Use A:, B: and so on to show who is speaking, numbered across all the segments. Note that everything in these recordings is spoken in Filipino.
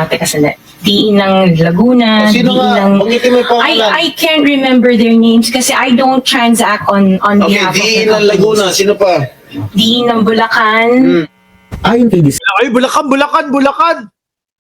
A: teka sandali, DE ng Laguna,
B: Sino
A: DE
B: nga?
A: ng...
B: Banggitin mo yung pangalan.
A: I can't remember their names kasi I don't transact on
B: Okay,
A: behalf of
B: DE
A: the
B: ng Laguna.
A: companies.
B: Sino pa?
A: DE ng Bulacan.
C: Ayon kay
D: Ay, Bulacan!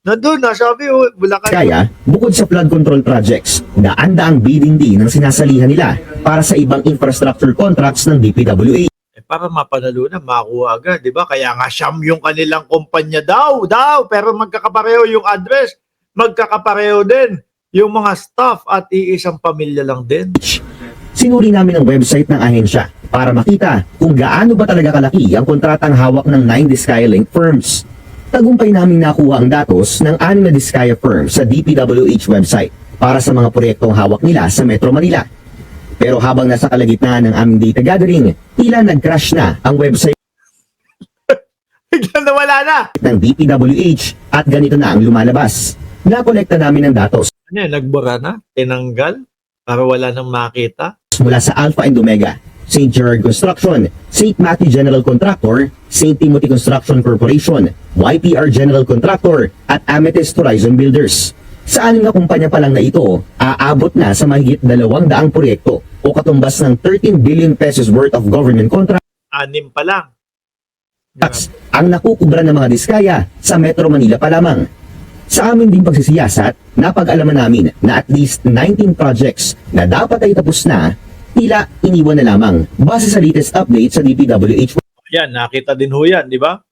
D: Nandun, nasabi, Bulacan.
C: Diskaya, bukod sa flood control projects, daan-daang bidding din ang sinasalihan nila para sa ibang infrastructure contracts ng DPWH.
D: Para mapanalunan, makakuha agad, di ba? Kaya nga siyam yung kanilang kumpanya daw, pero magkakapareho yung address, magkakapareho din yung mga staff at iisang pamilya lang din.
C: Sinuri namin ang website ng ahensya para makita kung gaano ba talaga kalaki ang kontratang hawak ng 9 Diskaya Link firms. Tagumpay namin nakuha ang datos ng 6 na Diskaya firms sa DPWH website para sa mga proyektong hawak nila sa Metro Manila. Pero habang nasa kalagitnaan ng aming data gathering, tila nag-crash na ang website
D: Biglang nawala na.
C: ng DPWH at ganito na ang lumalabas. Nakolekta namin ang datos
D: Ano yun, nagbura na? Tinanggal? Para wala nang makita?
C: mula sa Alpha and Omega, St. Gerard Construction, St. Matthew General Contractor, St. Timothy Construction Corporation, YPR General Contractor, at Amethyst Horizon Builders. Sa 6 na kumpanya pa lang na ito, aabot na sa mahigit 200 proyekto o katumbas ng 13 billion pesos worth of government contracts
D: 6 pa lang.
C: ang nakukubra ng mga diskaya sa Metro Manila pa lamang. Sa amin din pagsisiyasat, napag-alaman namin na at least 19 projects na dapat ay tapos na, tila iniwan na lamang base sa latest update sa DPWH.
D: Yan, nakita din ho yan, di ba?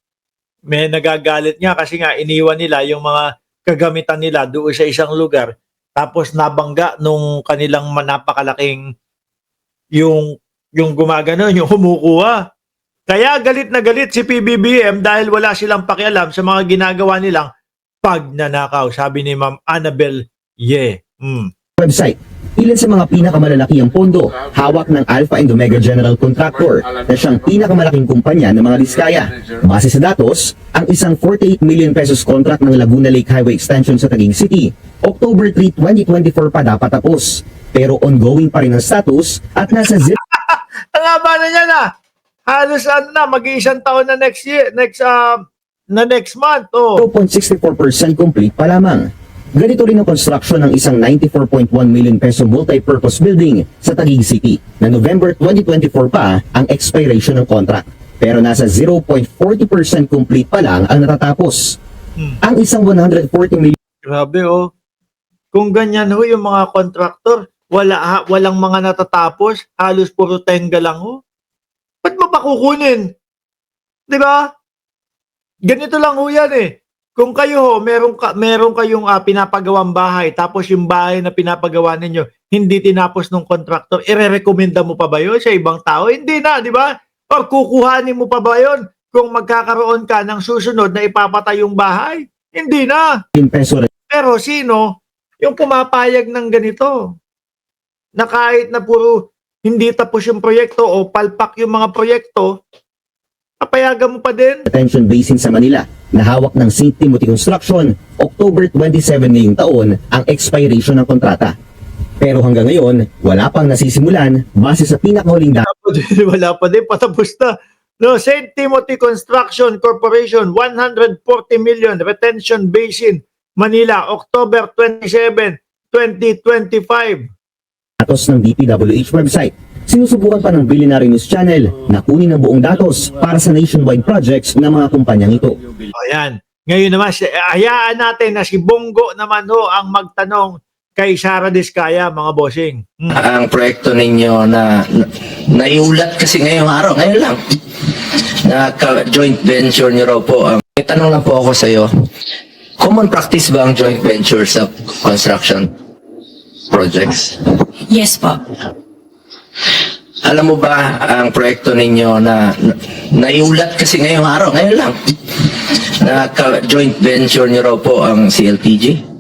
D: May nagagalit nga kasi nga iniwan nila yung mga kagamitan nila doon sa isang lugar tapos nabangga nung kanilang napakalaking yung gumagano, yung kumukuha. Kaya galit na galit si PBBM dahil wala silang pakialam sa mga ginagawa nilang pagnanakaw, sabi ni Ma'am Annabel Ye.
C: Website. Ilan sa mga pinakamalalaki ang pondo, hawak ng Alpha and Omega General Contractor na siyang pinakamalaking kumpanya ng mga diskaya. Base sa datos, ang isang 48 million pesos contract ng Laguna Lake Highway Extension sa Taguig City, October 3, 2024 pa dapat tapos. Pero ongoing pa rin ang status at nasa
D: Ang haba na niya na. Halos mag-iisang taon na next month. Oh.
C: 0.64% complete pa lamang. Ganito rin ang construction ng isang 94.1 million peso multi-purpose building sa Taguig City na November 2024 pa ang expiration ng contract. Pero nasa 0.40% complete pa lang ang natatapos. Ang isang 140 million
D: Grabe oh. Kung ganyan ho yung mga kontraktor, walang mga natatapos, halos puro tenga lang ho. Ba't mo pa kukunin? Di ba? Ganito lang ho yan eh. Kung kayo ho, meron kayong pinapagawang bahay, tapos yung bahay na pinapagawa ninyo, hindi tinapos ng kontraktor, ire-recommenda mo pa ba yun sa ibang tao? Hindi na, di ba? Or kukuhanin mo pa ba yun kung magkakaroon ka ng susunod na ipapatay yung bahay? Hindi na.
C: peso
D: Pero sino yung pumapayag ng ganito? Na kahit na puro hindi tapos yung proyekto o palpak yung mga proyekto, papayagan mo pa din?
C: retention basin sa Manila na hawak ng St. Timothy Construction, October 27 ngayong taon ang expiration ng kontrata. Pero hanggang ngayon, wala pang nasisimulan base sa pinakahuling
D: Wala pa din, patapos na. No, St. Timothy Construction Corporation, 140 million retention basin, Manila, October 27, 2025.
C: datos ng DPWH website. Sinusubukan pa ng Billionaire News Channel na kunin ang buong datos para sa nationwide projects ng mga kumpanyang ito.
D: Ayan. Ngayon naman, hayaan natin na si Bongo naman ho ang magtanong kay Sara Diskaya, mga bossing.
E: Ang proyekto ninyo na naiulat kasi ngayong araw, ngayon lang, na joint venture nyo raw po. May tanong lang po ako sa iyo. Common practice ba ang joint venture sa construction projects?
A: Yes po.
E: Alam mo ba ang proyekto ninyo na naiulat kasi ngayong araw, ngayon lang, na joint venture nyo raw po ang CLTG?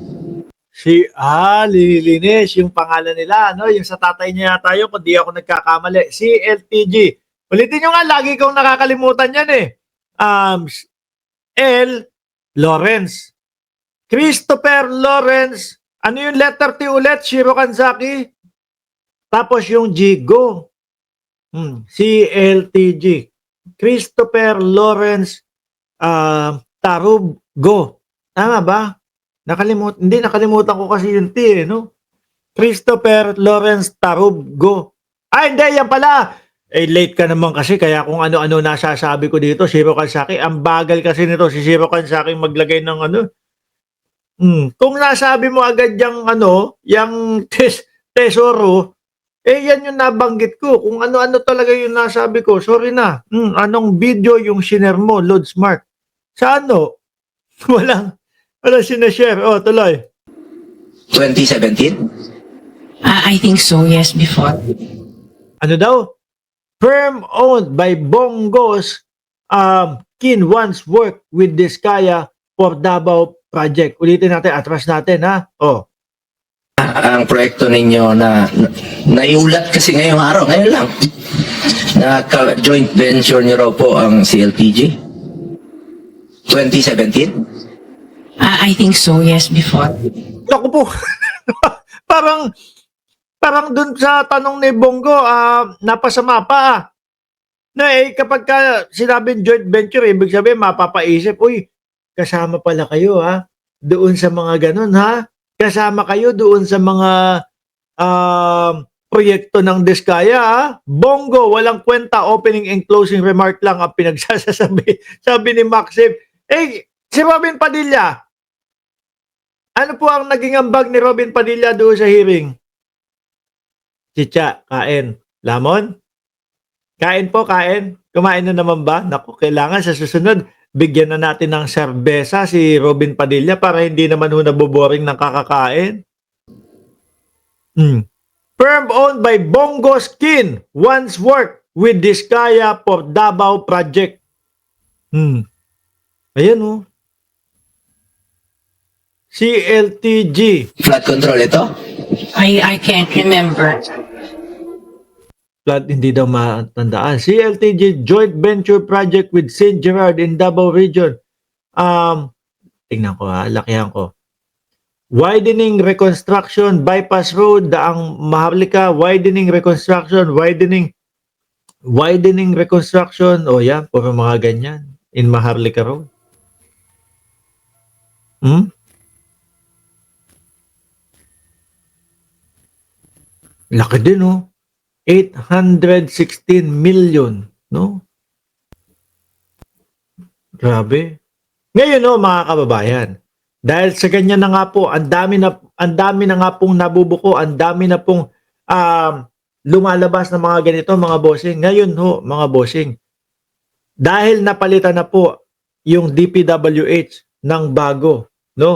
D: Lilinis yung pangalan nila, no? Yung sa tatay niya tayo, kung di ako nagkakamali, CLTG. Ulitin nyo nga, lagi kong nakakalimutan yan eh. L. Lawrence. Christopher Lawrence. Ano yung letter T ulit? Shiro Kanzaki. Tapos yung G, Go. CLTG. Christopher Lawrence Tarub, Go. Tama ba? Hindi, nakalimutan ko kasi yung T, no? Christopher Lawrence Tarubgo. Hindi, yan pala! Late ka naman kasi, kaya kung ano-ano nasasabi ko dito, Shiro Kansaki, ang bagal kasi nito si Shiro Kansaki maglagay ng ano. Kung nasabi mo agad yung tesoro, yan yung nabanggit ko. Kung ano-ano talaga yung nasabi ko, sorry na. Anong video yung shiner mo, Load Smart? Sa ano? Walang sinashare. Tuloy.
E: 2017?
A: I think so, yes, before.
D: Ano daw? Firm owned by Bongos Kin once worked with Diskaya for Davao project. Ulitin natin, atras natin ha.
E: Ang proyekto ninyo na naiulat kasi ngayong araw, ngayon lang, na joint venture niyo raw po ang CLTG? 2017?
A: I think so, yes, before.
D: Naku po. parang dun sa tanong ni Bongo, napasama pa. Na kapag sinabing joint venture, ibig sabihin mapapaisip, uy, kasama pala kayo doon sa mga ganun kasama kayo doon sa mga proyekto ng Diskaya Bongo, walang kwenta, opening and closing remark lang ang pinagsasasabi. Sabi ni Maxim. Si Robin Padilla, ano po ang naging ambag ni Robin Padilla doon sa hearing? Chicha, kain. Lamon? Kain po, kain. Kumain na naman ba? Naku, kailangan sa susunod, bigyan na natin ng serbesa si Robin Padilla para hindi naman naboboring ng kakakain. Firm owned by Bongo Skin once worked with Diskaya for Davao project. Ayan CLTG.
E: Flood control ito?
A: I can't remember.
D: Flood, hindi daw matandaan. CLTG joint venture project with St. Gerard in Davao region. Tingnan ko lakihan ko. Widening reconstruction, bypass road, daang Maharlika, widening reconstruction, widening reconstruction. Yan, puro mga ganyan. In Maharlika Road. Laki din 816 million, no? Grabe. Ngayon mga kababayan, dahil sa ganyan na nga po, ang dami na nga pong nabubuko, ang dami na pong lumalabas na mga ganito, mga bossing. Ngayon mga bossing, dahil napalitan na po yung DPWH ng bago, no?